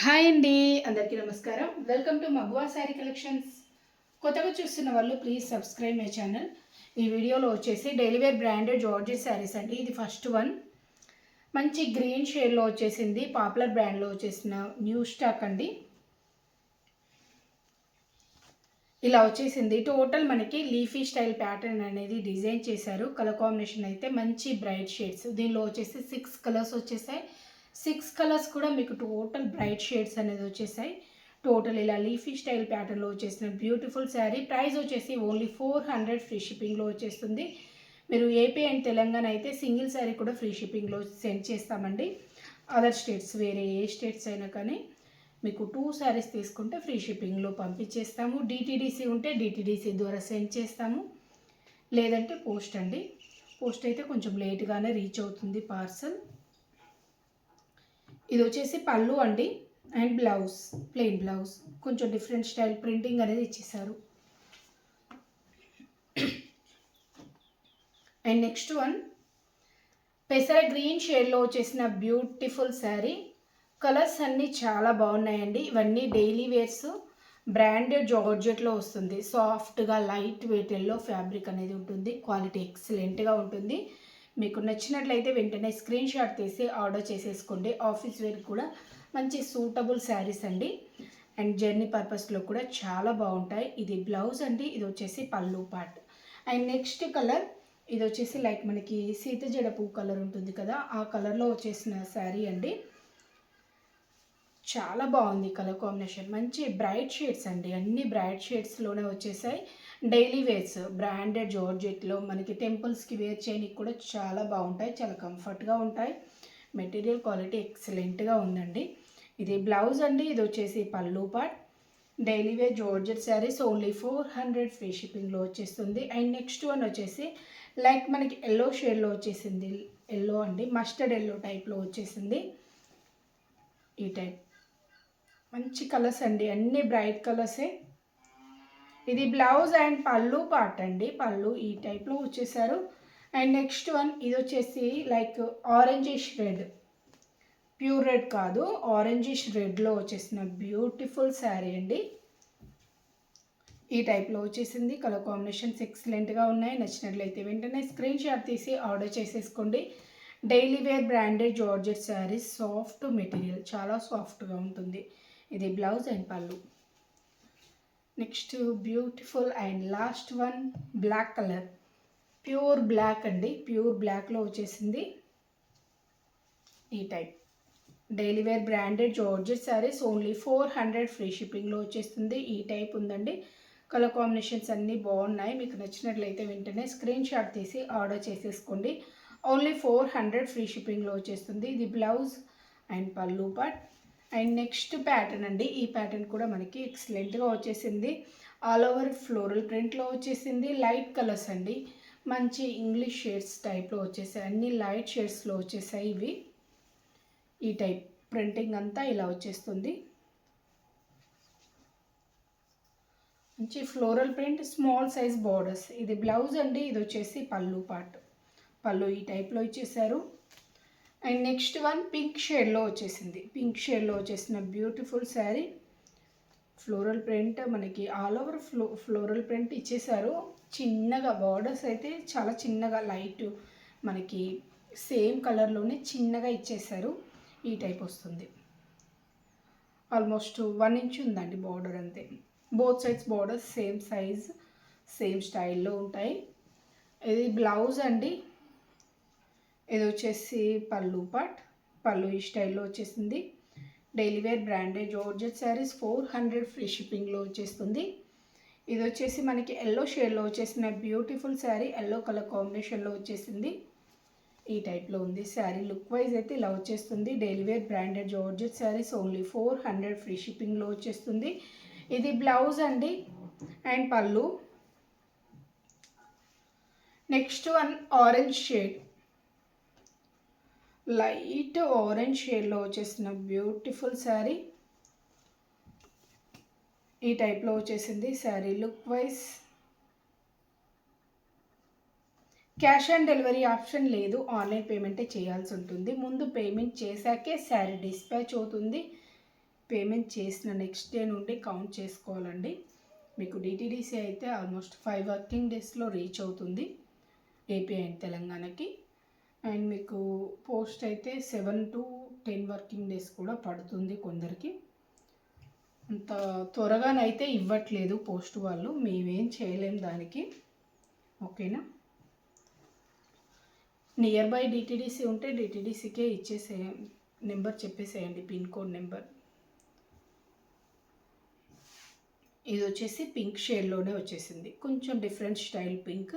Hi అండి, అందరికీ నమస్కారం. వెల్కమ్ టు మగువా శారీ కలెక్షన్స్. కొత్తగా చూస్తున్న వాళ్ళు ప్లీజ్ సబ్స్క్రైబ్ మై ఛానల్. ఈ వీడియోలో వచ్చేసి daily wear branded georgette saris అండి. ఇది ఫస్ట్ వన్. మంచి గ్రీన్ షేడ్లో వచ్చేసింది. పాపులర్ బ్రాండ్లో వచ్చేసిన న్యూ స్టాక్ అండి. ఇలా వచ్చేసింది. టోటల్ మనకి లీఫీ స్టైల్ ప్యాటర్న్ అనేది డిజైన్ చేశారు. కలర్ కాంబినేషన్ అయితే మంచి బ్రైట్ షేడ్స్. దీనిలో వచ్చేసి 6 కలర్స్ వచ్చేసాయి. 6 కలర్స్ కూడా మీకు టోటల్ బ్రైట్ షేడ్స్ అనేది వచ్చేసాయి. టోటల్ ఇలా లీఫీ స్టైల్ ప్యాటర్న్లో వచ్చేసిన బ్యూటిఫుల్ శారీ. ప్రైస్ వచ్చేసి ఓన్లీ 400 ఫ్రీ షిప్పింగ్లో వచ్చేస్తుంది. మీరు ఏపీ అండ్ తెలంగాణ అయితే సింగిల్ శారీ కూడా ఫ్రీ షిప్పింగ్లో సెండ్ చేస్తామండి. అదర్ స్టేట్స్ వేరే ఏ స్టేట్స్ అయినా కానీ మీకు 2 శారీస్ తీసుకుంటే ఫ్రీ షిప్పింగ్లో పంపించేస్తాము. డిటీడీసీ ఉంటే డిటీడీసీ ద్వారా సెండ్ చేస్తాము. లేదంటే పోస్ట్ అండి. పోస్ట్ అయితే కొంచెం లేట్గానే రీచ్ అవుతుంది పార్సల్. ఇది వచ్చేసి పళ్ళు అండి అండ్ బ్లౌజ్, ప్లెయిన్ బ్లౌజ్. కొంచెం డిఫరెంట్ స్టైల్ ప్రింటింగ్ అనేది ఇచ్చేసారు. అండ్ నెక్స్ట్ వన్ పెసర గ్రీన్ షేడ్లో వచ్చేసిన బ్యూటిఫుల్ శారీ. కలర్స్ అన్నీ చాలా బాగున్నాయండి. ఇవన్నీ డైలీ వేర్స్, బ్రాండెడ్ జార్జెట్లో వస్తుంది. సాఫ్ట్గా లైట్ వెయిట్ ఎల్లో ఫ్యాబ్రిక్ అనేది ఉంటుంది. క్వాలిటీ ఎక్సలెంట్గా ఉంటుంది. మీకు నచ్చినట్లయితే వెంటనే స్క్రీన్ షాట్ తీసి ఆర్డర్ చేసేసుకోండి. ఆఫీస్ వేర్ కూడా మంచి సూటబుల్ శారీస్ అండి. అండ్ జర్నీ పర్పస్లో కూడా చాలా బాగుంటాయి. ఇది బ్లౌజ్ అండి. ఇది వచ్చేసి పళ్ళు పార్ట్. అండ్ నెక్స్ట్ కలర్ ఇది వచ్చేసి లైక్ మనకి సీతజడ పువ్వు కలర్ ఉంటుంది కదా, ఆ కలర్లో వచ్చేసిన శారీ అండి. చాలా బాగుంది కలర్ కాంబినేషన్. మంచి బ్రైట్ షేడ్స్ అండి. అన్ని బ్రైట్ షేడ్స్లోనే వచ్చేసాయి. డైలీ వేర్స్ బ్రాండెడ్ జార్జెట్లో మనకి టెంపుల్స్కి వేర్ చేయడానికి కూడా చాలా బాగుంటాయి. చాలా కంఫర్ట్గా ఉంటాయి. మెటీరియల్ క్వాలిటీ ఎక్సలెంట్గా ఉందండి. ఇది బ్లౌజ్ అండి. ఇది వచ్చేసి పళ్ళు part. Daily wear georgette saris only 400 free షిప్పింగ్లో వచ్చేస్తుంది. అండ్ నెక్స్ట్ వన్ వచ్చేసి లైక్ మనకి ఎల్లో షేడ్లో వచ్చేసింది. ఎల్లో అండి, మస్టర్డ్ ఎల్లో టైప్లో వచ్చేసింది. ఈ టైప్ మంచి కలర్స్ అండి. అన్ని బ్రైట్ కలర్సే. ఇది బ్లౌజ్ అండ్ పళ్ళు పార్ట్ అండి. పళ్ళు ఈ టైప్లో వచ్చేసారు. అండ్ నెక్స్ట్ వన్ ఇది వచ్చేసి like orangish red, pure red కాదు, ఆరెంజిష్ రెడ్లో వచ్చేసిన బ్యూటిఫుల్ శారీ అండి. ఈ టైప్లో వచ్చేసింది. కలర్ కాంబినేషన్స్ ఎక్సలెంట్గా ఉన్నాయి. నచ్చినట్లయితే వెంటనే స్క్రీన్ షాట్ తీసి ఆర్డర్ చేసేసుకోండి. Daily wear branded georgette saris, soft material, చాలా సాఫ్ట్గా ఉంటుంది. ఇది బ్లౌజ్ అండ్ పళ్ళు. Next beautiful and last one black colour, pure black అండి. ప్యూర్ బ్లాక్లో వచ్చేసింది. ఈ type daily wear branded georgette saris only 400 free షిప్పింగ్లో వచ్చేస్తుంది. ఈ టైప్ ఉందండి. కలర్ కాంబినేషన్స్ అన్నీ బాగున్నాయి. మీకు నచ్చినట్లయితే వెంటనే స్క్రీన్ షాట్ తీసి ఆర్డర్ చేసేసుకోండి. ఓన్లీ 400 ఫ్రీ షిప్పింగ్లో వచ్చేస్తుంది. ఇది బ్లౌజ్ అండ్ పళ్ళు పార్ట్. అండ్ నెక్స్ట్ ప్యాటర్న్ అండి. ఈ ప్యాటర్న్ కూడా మనకి ఎక్సలెంట్గా వచ్చేసింది. ఆల్ ఓవర్ ఫ్లోరల్ ప్రింట్లో వచ్చేసింది. లైట్ కలర్స్ అండి. మంచి ఇంగ్లీష్ షేడ్స్ టైప్లో వచ్చేసాయి. అన్ని లైట్ షేడ్స్లో వచ్చేసాయి ఇవి. ఈ టైప్ ప్రింటింగ్ అంతా ఇలా వచ్చేస్తుంది. మంచి floral print, small size borders. ఇది బ్లౌజ్ అండి. ఇది వచ్చేసి పళ్ళు పార్ట్. పళ్ళు ఈ టైప్లో ఇచ్చేసారు. అండ్ నెక్స్ట్ వన్ పింక్ షేడ్లో వచ్చేసింది. పింక్ షేడ్లో వచ్చేసిన బ్యూటిఫుల్ శారీ. ఫ్లోరల్ ప్రింట్ మనకి ఆల్ ఓవర్ ఫ్లోరల్ ప్రింట్ ఇచ్చేసారు. చిన్నగా బార్డర్స్ అయితే చాలా చిన్నగా లైట్ మనకి సేమ్ కలర్లోనే చిన్నగా ఇచ్చేసారు. ఈ టైప్ వస్తుంది. ఆల్మోస్ట్ 1 ఇంచ్ ఉందండి బార్డర్ అంతే. Both sides borders same size, same స్టైల్లో ఉంటాయి. ఇది బ్లౌజ్ అండి. ఇది వచ్చేసి పళ్ళు పార్ట్. పళ్ళు ఈ స్టైల్లో వచ్చేసింది. Daily wear branded georgette saris 400 free షిప్పింగ్లో వచ్చేస్తుంది. ఇది వచ్చేసి మనకి ఎల్లో షేడ్లో వచ్చేసిన బ్యూటిఫుల్ శారీ. ఎల్లో కలర్ కాంబినేషన్లో వచ్చేసింది. ఈ టైప్లో ఉంది శారీ. లుక్ వైజ్ అయితే ఇలా వచ్చేస్తుంది. Daily wear branded georgette saris only 400 free షిప్పింగ్లో వచ్చేస్తుంది. ఇది బ్లౌజ్ అండి అండ్ పళ్ళు. Next one orange shade, light orange షేడ్లో వచ్చేసిన బ్యూటిఫుల్ శారీ. ఈ టైప్లో వచ్చేసింది sari. Look wise cash on delivery option లేదు. ఆన్లైన్ పేమెంటే చేయాల్సి ఉంటుంది. ముందు పేమెంట్ చేశాకే శారీ డిస్పాచ్ అవుతుంది. పేమెంట్ చేసిన నెక్స్ట్ డే నుండి కౌంట్ చేసుకోవాలండి. మీకు డిటీడీసీ అయితే ఆల్మోస్ట్ 5 వర్కింగ్ డేస్లో రీచ్ అవుతుంది ఏపీ అండ్ తెలంగాణకి. అండ్ మీకు పోస్ట్ అయితే 7 to 10 వర్కింగ్ డేస్ కూడా పడుతుంది కొందరికి. అంత త్వరగానైతే ఇవ్వట్లేదు పోస్ట్ వాళ్ళు, మేమేం చేయలేం దానికి. ఓకేనా. నియర్ బై డిటీడీసీ ఉంటే డిటీడీసీకే నెంబర్ చెప్పేసేయండి, పిన్ కోడ్ నెంబర్. ఇది వచ్చేసి పింక్ షేడ్లోనే వచ్చేసింది, కొంచెం డిఫరెంట్ స్టైల్ పింక్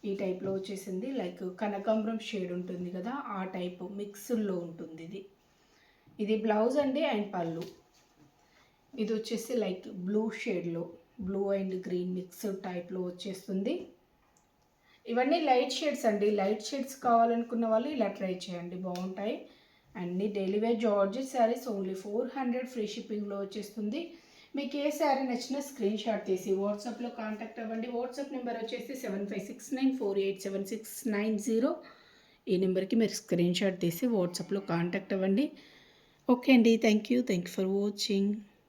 ఈ టైప్లో వచ్చేసింది. లైక్ కనకాంబరం షేడ్ ఉంటుంది కదా, ఆ టైపు మిక్స్లో ఉంటుంది ఇది. ఇది బ్లౌజ్ అండి అండ్ పళ్ళు. ఇది వచ్చేసి లైక్ బ్లూ షేడ్లో, బ్లూ అండ్ గ్రీన్ మిక్స్డ్ టైప్లో వచ్చేస్తుంది. ఇవన్నీ లైట్ షేడ్స్ అండి. లైట్ షేడ్స్ కావాలనుకున్న వాళ్ళు ఇలా ట్రై చేయండి, బాగుంటాయి. అన్ని daily wear georgette saris only 400 free షిప్పింగ్లో వచ్చేస్తుంది. మీకు ఏ శారీ నచ్చినా స్క్రీన్ షాట్ తీసి వాట్సాప్లో కాంటాక్ట్ అవ్వండి. వాట్సాప్ నెంబర్ వచ్చేసి 7569487690. ఈ నెంబర్కి మీరు స్క్రీన్ షాట్ తీసి వాట్సాప్లో కాంటాక్ట్ అవ్వండి. ఓకే అండి, థ్యాంక్ యూ ఫర్ వాచింగ్.